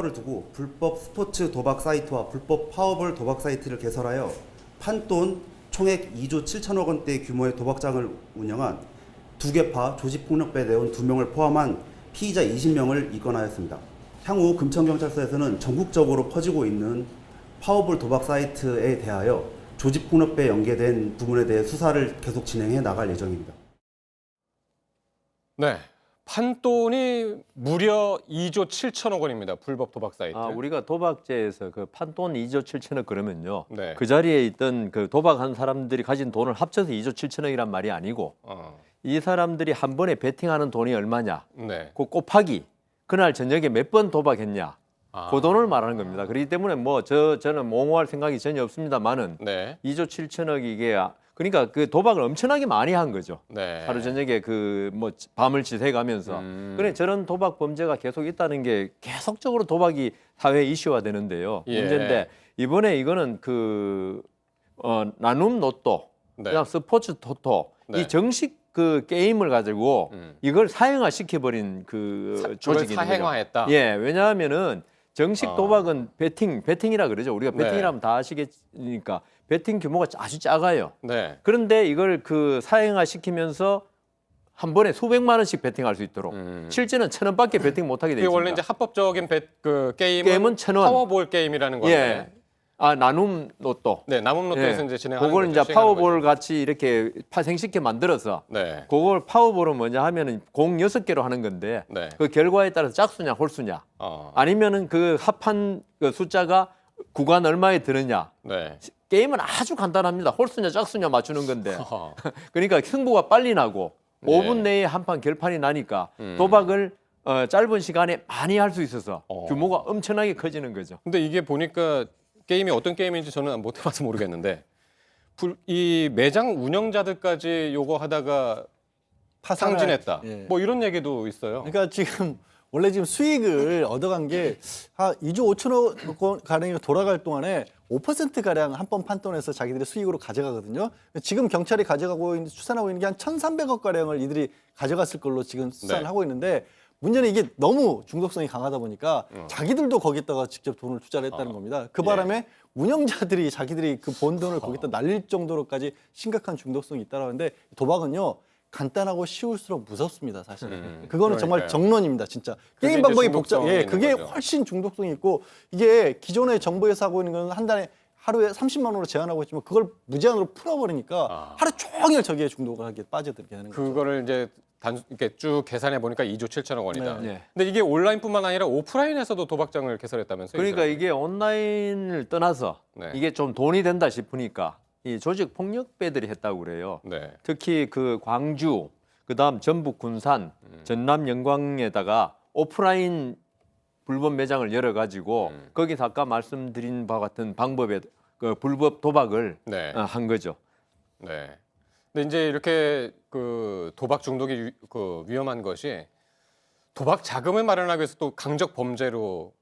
를 두고 불법 스포츠 도박 사이트와 불법 파워볼 도박 사이트를 개설하여 판돈 총액 2조 7천억 원대 규모의 도박장을 운영한 두개파 조직폭력배 내원 2명을 포함한 피의자 20명을 입건하였습니다. 향후 금천경찰서에서는 전국적으로 퍼지고 있는 파워볼 도박 사이트에 대하여 조직폭력배에 연계된 부분에 대해 수사를 계속 진행해 나갈 예정입니다. 네, 판돈이 무려 2조 7천억 원입니다. 불법 도박 사이트. 우리가 도박죄에서 그 판돈 2조 7천억 그러면요. 네. 그 자리에 있던 그 도박한 사람들이 가진 돈을 합쳐서 2조 7천억이란 말이 아니고 이 사람들이 한 번에 베팅하는 돈이 얼마냐. 네. 그 곱하기 그날 저녁에 몇 번 도박했냐. 그 돈을 말하는 겁니다. 그렇기 때문에 뭐 저는 옹호할 생각이 전혀 없습니다만은 네. 2조 7천억 이게 그러니까 그 도박을 엄청나게 많이 한 거죠. 네. 하루 저녁에 그 뭐 밤을 지새가면서 그래 저런 도박 범죄가 계속 있다는 게 계속적으로 도박이 사회 이슈화 되는데요. 예. 문제인데 이번에 이거는 그 나눔 로또, 네. 그냥 스포츠 토토 네. 이 정식 그 게임을 가지고 이걸 사행화 시켜버린 그 조직이 있는 거죠. 사행화했다. 예, 왜냐하면은 정식 도박은 베팅이라 그러죠. 우리가 네. 베팅이라면 다 아시겠으니까 베팅 규모가 아주 작아요. 네. 그런데 이걸 그 사행화 시키면서 한 번에 수백만 원씩 베팅할 수 있도록 실제는 1,000원밖에 베팅 못하게 돼 이게 있습니다. 원래 이제 합법적인 그 게임은 1,000원. 파워볼 게임이라는 건데. 예, 나눔 로또. 네, 남은 로또에서 예. 이제 진행하는 그걸 거죠. 이제 파워볼 같이 이렇게 파생시켜 만들어서 네. 그걸 파워볼은 뭐냐 하면은 공 6개로 하는 건데 네. 그 결과에 따라서 짝수냐 홀수냐 아니면은 그 합한 그 숫자가 구간 얼마에 드느냐. 네. 게임은 아주 간단합니다. 홀수냐 짝수냐 맞추는 건데 어허. 그러니까 승부가 빨리 나고 네. 5분 내에 한 판 결판이 나니까 도박을 짧은 시간에 많이 할 수 있어서 규모가 엄청나게 커지는 거죠. 근데 이게 보니까 게임이 어떤 게임인지 저는 못 해봐서 모르겠는데 이 매장 운영자들까지 요거 하다가 상진했다. 예. 뭐 이런 얘기도 있어요. 그러니까 지금 원래 지금 수익을 얻어간 게 한 2조 5천억 원 가량이 돌아갈 동안에 5% 가량 한 번 판돈에서 자기들이 수익으로 가져가거든요. 지금 경찰이 가져가고 있는 추산하고 있는 게 한 1,300억 가량을 이들이 가져갔을 걸로 지금 수산을 네. 하고 있는데 문제는 이게 너무 중독성이 강하다 보니까 자기들도 거기다가 직접 돈을 투자를 했다는 겁니다. 그 바람에 운영자들이 자기들이 그 번 돈을 거기다 날릴 정도로까지 심각한 중독성이 있다는데 도박은요. 간단하고 쉬울수록 무섭습니다, 사실. 그거는 정말 그러니까요. 정론입니다, 진짜. 그게 게임 이제 방법이 중독성이 복잡, 예, 있는 그게 거죠. 훨씬 중독성이 있고 이게 기존의 정부에서 하고 있는 건 한 달에 하루에 30만 원으로 제한하고 있지만 그걸 무제한으로 풀어버리니까 하루 종일 저기에 중독을 하게 빠져들게 하는 거죠. 그거를 이제 이렇게 쭉 계산해 보니까 2조 7천억 원이다. 네. 근데 이게 온라인뿐만 아니라 오프라인에서도 도박장을 개설했다면서요? 그러니까 이 이게 온라인을 떠나서 네. 이게 좀 돈이 된다 싶으니까 이 조직 폭력배들이 했다고 그래요. 네. 특히 그 광주, 그다음 전북 군산, 전남 영광에다가 오프라인 불법 매장을 열어 가지고 거기서 아까 말씀드린 바와 같은 방법의 그 불법 도박을 네. 한 거죠. 네. 근데 이제 이렇게 그 도박 중독이 위험한 것이 도박 자금을 마련하기 위해서 또 강력 범죄로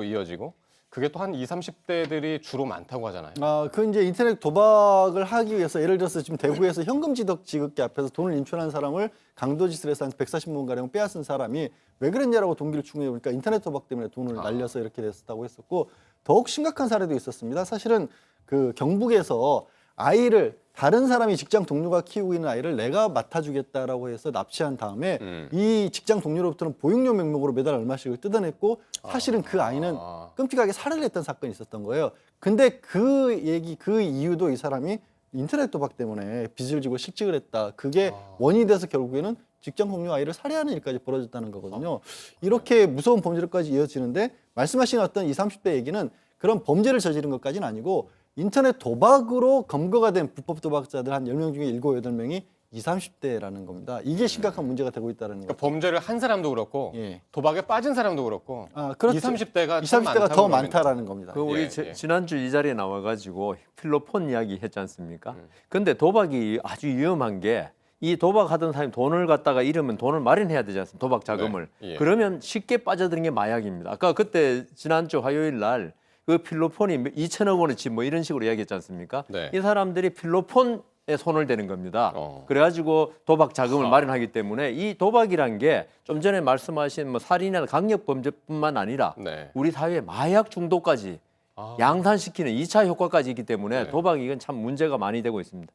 이어지고 그게 또 한 20, 30대들이 주로 많다고 하잖아요. 그 이제 인터넷 도박을 하기 위해서 예를 들어서 지금 대구에서 현금 지급기 앞에서 돈을 인출한 사람을 강도짓을 해서 한 140만 원 가량 빼앗은 사람이 왜 그랬냐라고 동기를 추궁해 보니까 인터넷 도박 때문에 돈을 날려서 이렇게 됐었다고 했었고 더욱 심각한 사례도 있었습니다. 사실은 그 경북에서 아이를 다른 사람이 직장 동료가 키우고 있는 아이를 내가 맡아주겠다라고 해서 납치한 다음에 이 직장 동료로부터는 보육료 명목으로 매달 얼마씩을 뜯어냈고 사실은 그 아이는 끔찍하게 살해를 했던 사건이 있었던 거예요. 근데 그 이유도 이 사람이 인터넷 도박 때문에 빚을 지고 실직을 했다. 그게 원인이 돼서 결국에는 직장 동료 아이를 살해하는 일까지 벌어졌다는 거거든요. 이렇게 무서운 범죄로까지 이어지는데 말씀하신 어떤 20, 30대 얘기는 그런 범죄를 저지른 것까지는 아니고 인터넷 도박으로 검거가 된 불법 도박자들 한 10명 중에 7, 8명이 20, 30대라는 겁니다. 이게 심각한 문제가 되고 있다는 거죠. 그러니까 범죄를 한 사람도 그렇고 예. 도박에 빠진 사람도 그렇고 그렇죠. 20, 30대가 20, 30대가 더 많다라는 겁니다. 그 우리 예. 지난주 이 자리에 나와가지고 필로폰 이야기 했지 않습니까? 근데 도박이 아주 위험한 게 이 도박하던 사람이 돈을 갖다가 잃으면 돈을 마련해야 되지 않습니까? 도박 자금을. 네. 예. 그러면 쉽게 빠져드는 게 마약입니다. 아까 그때 지난주 화요일 날 그 필로폰이 2천억 원어치 뭐 이런 식으로 이야기했지 않습니까? 네. 이 사람들이 필로폰에 손을 대는 겁니다. 어. 그래가지고 도박 자금을 마련하기 때문에 이 도박이란 게 좀 전에 말씀하신 뭐 살인이나 강력 범죄뿐만 아니라 네. 우리 사회의 마약 중독까지 아. 양산시키는 2차 효과까지 있기 때문에 네. 도박이 이건 참 문제가 많이 되고 있습니다.